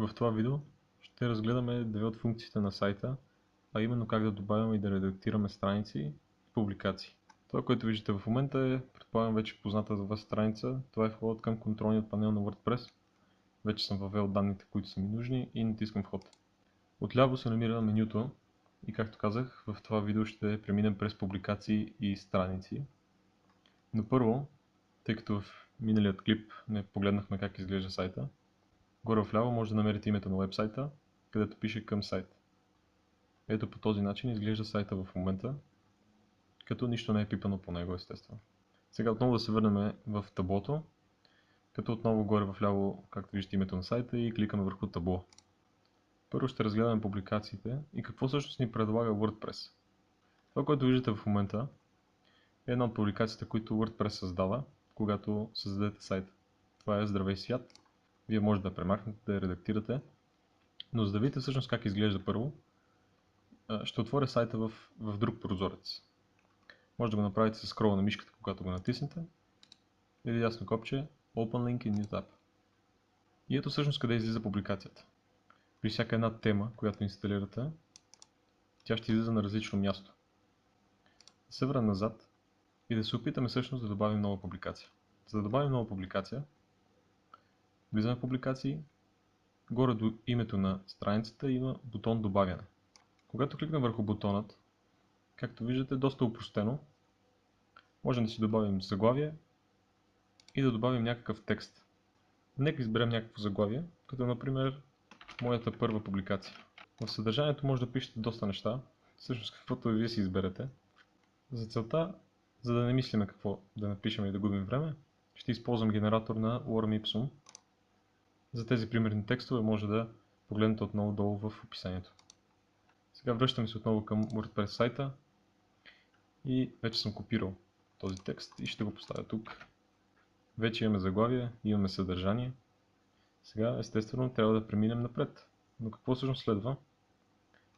В това видео ще разгледаме две от функциите на сайта, а именно как да добавяме и да редактираме страници и публикации. Това, което виждате в момента е, предполагам, вече позната за вас страница. Това е входът към контролният панел на WordPress. Вече съм въвел данните, които са ми нужни и натискам вход. Отляво се намира менюто и, както казах, в това видео ще преминем през публикации и страници. Но първо, тъй като в миналият клип не погледнахме как изглежда сайта, горе вляво може да намерите името на вебсайта, където пише към сайт. Ето по този начин изглежда сайта в момента, като нищо не е пипано по него, естествено. Сега отново да се върнем в таблото, като отново горе вляво, както виждате, името на сайта и кликаме върху табло. Първо ще разгледаме публикациите и какво всъщност ни предлага WordPress. Това, което виждате в момента, е една от публикациите, които WordPress създава, когато създадете сайта. Това е Здравей свят. Вие може да я премахнете, да я редактирате, но за да видите всъщност как изглежда първо, ще отворя сайта в друг прозорец. Може да го направите с скрола на мишката, когато го натиснете, или ясно копче Open Link in New Tab. И ето всъщност къде излиза публикацията. При всяка една тема, която инсталирате, тя ще излиза на различно място. Да се върнем назад и да се опитаме всъщност да добавим нова публикация. За да добавим нова публикация, влизаме в публикации, горе до името на страницата има бутон добавяне. Когато кликнем върху бутонът, както виждате, доста упростено, можем да си добавим заглавие и да добавим някакъв текст. Нека изберем някакво заглавие, като например моята първа публикация. В съдържанието може да пишете доста неща, всъщност каквото вие си изберете. За целта, за да не мислиме какво да напишем и да губим време, ще използвам генератор на Lorem Ipsum. За тези примерни текстове може да погледнете отново долу в описанието. Сега връщаме се отново към WordPress сайта и вече съм копирал този текст и ще го поставя тук. Вече имаме заглавие, имаме съдържание. Сега естествено трябва да преминем напред. Но какво всъщност следва?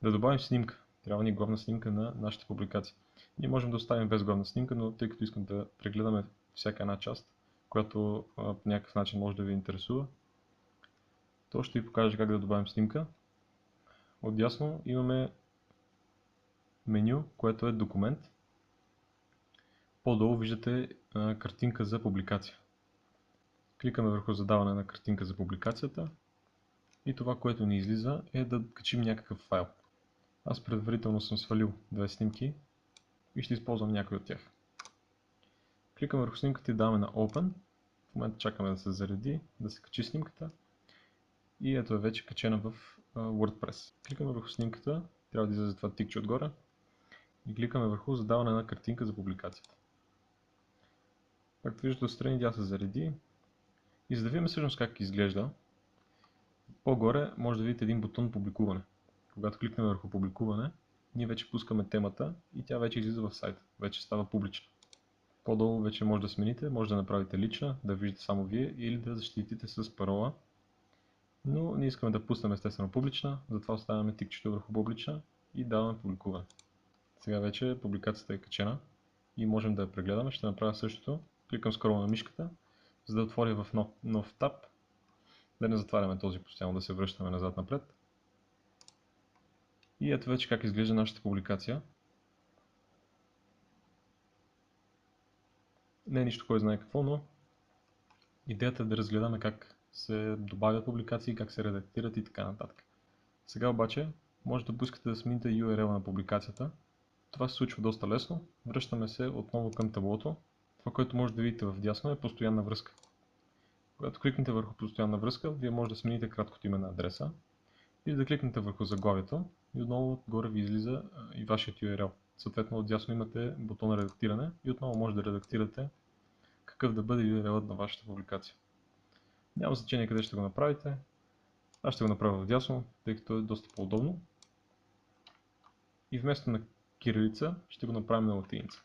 Да добавим снимка. Трябва ни главна снимка на нашите публикации. Ние можем да оставим без главна снимка, но тъй като искам да прегледаме всяка една част, която по някакъв начин може да ви интересува, то ще ви покажа как да добавим снимка. Отдясно имаме меню, което е документ. По-долу виждате картинка за публикация. Кликаме върху задаване на картинка за публикацията и това, което ни излиза, е да качим някакъв файл. Аз предварително съм свалил две снимки и ще използвам някой от тях. Кликаме върху снимката и даваме на Open. В момента чакаме да се зареди, да се качи снимката. И ето е вече качена в WordPress. Кликаме върху снимката, трябва да излезе това тикче отгоре. И кликаме върху задаване на картинка за публикацията. Както виждате отстрани, тя се зареди. И за да видим всъщност как изглежда, по-горе може да видите един бутон публикуване. Когато кликнем върху публикуване, ние вече пускаме темата и тя вече излиза в сайта. Вече става публична. По-долу вече може да смените, може да направите лична, да виждате само вие или да защитите с парола. Но ние искаме да пуснем естествено публична, затова оставяме тикчето върху публична и даваме публикуване. Сега вече публикацията е качена и можем да я прегледаме. Ще направя същото. Кликам скрола на мишката, за да отворя в нов таб. Да не затваряме този постоянно, да се връщаме назад-напред. И ето вече как изглежда нашата публикация. Не е нищо кой знае какво, но идеята е да разгледаме как се добавят публикации, как се редактират и така нататък. Сега обаче може да поискате да смените URL на публикацията. Това се случва доста лесно. Връщаме се отново към таблото. Това, което може да видите в дясно, е постоянна връзка. Когато кликнете върху постоянна връзка, вие може да смените краткото име на адреса или да кликнете върху заглавието и отново отгоре ви излиза и вашият URL. Съответно отдясно имате бутон редактиране и отново може да редактирате какъв да бъде URL-ът на вашата публикация. Няма значение къде ще го направите. Аз ще го направя вдясно, тъй като е доста по-удобно. И вместо на кирилица ще го направим на латиница.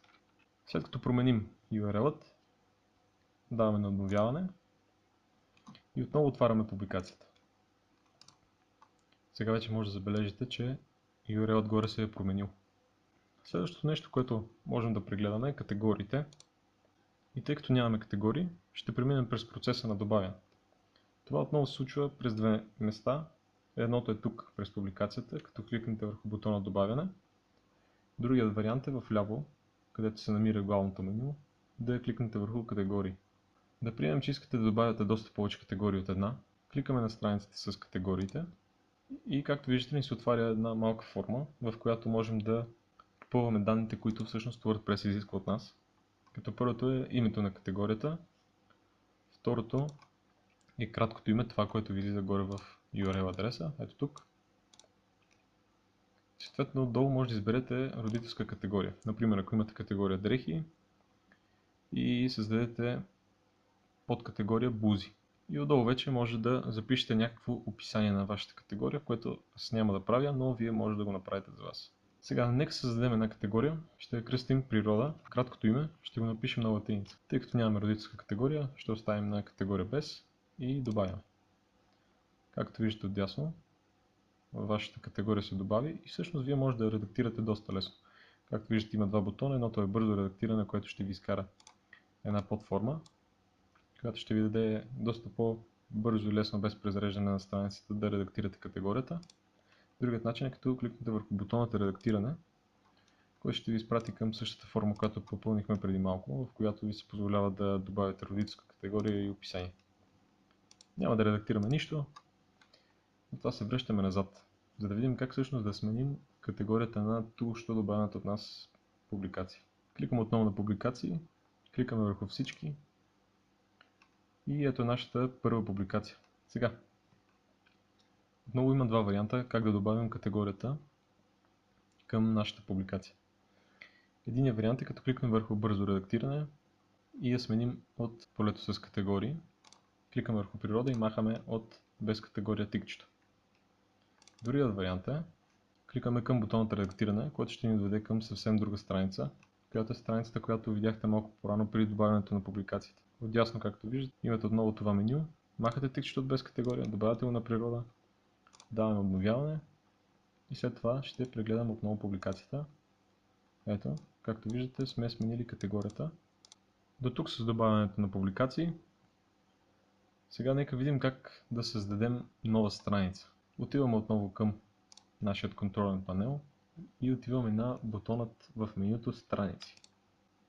След като променим URL-ът, даваме на обновяване и отново отваряме публикацията. Сега вече може да забележите, че URL отгоре се е променил. Следващото нещо, което можем да прегледаме, е категориите. И тъй като нямаме категории, ще преминем през процеса на добавяне. Това отново се случва през две места. Едното е тук през публикацията, като кликнете върху бутона добавяне. Другият вариант е в ляво, където се намира главното меню, да кликнете върху категории. Да приемем, че искате да добавяте доста повече категории от една. Кликаме на страницата с категориите и както виждате ни се отваря една малка форма, в която можем да попълваме данните, които всъщност WordPress изисква от нас. Като първото е името на категорията, второто е краткото име, това, което ви излиза горе в URL адреса, ето тук. Съответно, отдолу може да изберете родителска категория. Например, ако имате категория дрехи и създадете подкатегория бузи. И отдолу вече може да запишете някакво описание на вашата категория, което аз няма да правя, но вие може да го направите за вас. Сега, нека създадем една категория, ще я кръстим природа, краткото име ще го напишем на латиница. Тъй като нямаме родителска категория, ще оставим на категория без и добавяме. Както виждате отдясно, във вашата категория се добави и всъщност вие може да я редактирате доста лесно. Както виждате има два бутона, едното е бързо редактиране, което ще ви изкара една подформа, която ще ви даде доста по-бързо и лесно без презареждане на страницата да редактирате категорията. Другият начин е като кликнете върху бутоната редактиране, който ще ви изпрати към същата форма, която попълнихме преди малко, в която ви се позволява да добавите родителска категория и описание. Няма да редактираме нищо, но това се връщаме назад, за да видим как всъщност да сменим категорията на току-що добавената от нас публикация. Кликаме отново на публикации, кликаме върху всички и ето нашата първа публикация. Сега, отново има два варианта как да добавим категорията към нашата публикация. Единият вариант е като кликнем върху бързо редактиране и я сменим от полето с категории. Кликаме върху природа и махаме от без категория тикчето. Другият вариант е кликаме към бутоната редактиране, който ще ни доведе към съвсем друга страница, която е страницата, която видяхте малко по-рано при добавянето на публикациите. Отдясно, както виждате, имате отново това меню, махате тикчето от без категория, добавяте го на природа, даваме обновяване и след това ще прегледам отново публикацията. Ето, както виждате, сме сменили категорията. До тук с добавянето на публикации. Сега нека видим как да създадем нова страница. Отиваме отново към нашия контролен панел и отиваме на бутонът в менюто страници.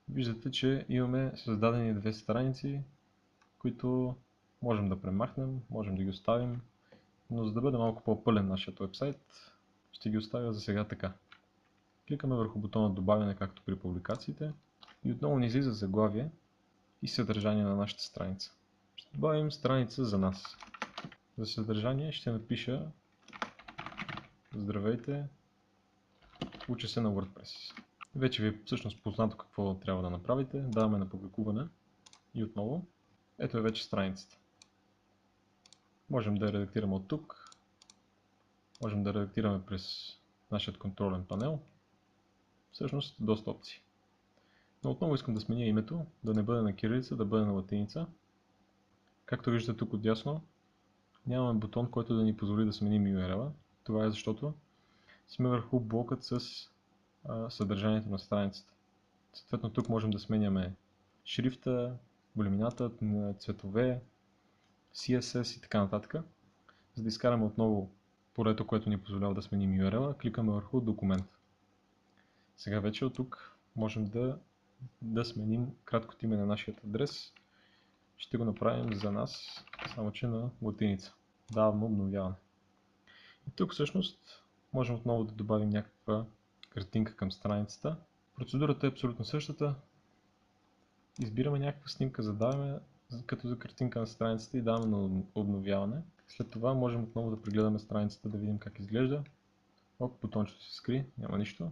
Виждате, че имаме създадени две страници, които можем да премахнем, можем да ги оставим, но за да бъде малко по-пълен нашият вебсайт, ще ги оставя за сега така. Кликаме върху бутона добавяне, както при публикациите, и отново ни излиза заглавие и съдържание на нашата страница. Ще добавим страница за нас. За съдържание ще напиша: здравейте, уча се на WordPress. Вече ви е всъщност познато какво трябва да направите. Даваме на публикуване и отново. Ето е вече страницата. Можем да я редактираме от тук. Можем да редактираме през нашия контролен панел. Всъщност доста опции. Но отново искам да сменя името, да не бъде на кирилица, да бъде на латиница. Както виждате тук отдясно, нямаме бутон, който да ни позволи да сменим URL-а. Това е защото сме върху блокът с съдържанието на страницата. Съответно тук можем да сменяме шрифта, големината, цветове, CSS и така нататък. За да изкараме отново полето, което ни позволява да сменим URL-а, кликаме върху документ. Сега вече от тук можем да сменим краткото име на нашия адрес. Ще го направим за нас, само че на латиница. Даваме обновяване. И тук всъщност можем отново да добавим някаква картинка към страницата. Процедурата е абсолютно същата. Избираме някаква снимка, задаваме като за картинка на страницата и даваме на обновяване. След това можем отново да прегледаме страницата, да видим как изглежда. Оп, бутончето се скри, няма нищо.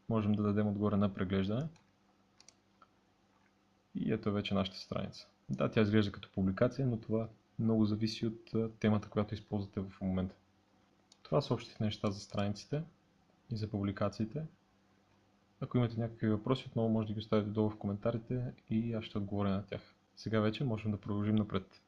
Можем да дадем отгоре на преглеждане. И ето вече нашата страница. Да, тя изглежда като публикация, но това много зависи от темата, която използвате в момента. Това са общите неща за страниците и за публикациите. Ако имате някакви въпроси, отново може да ги оставите долу в коментарите и аз ще отговоря на тях. Сега вече можем да продължим напред.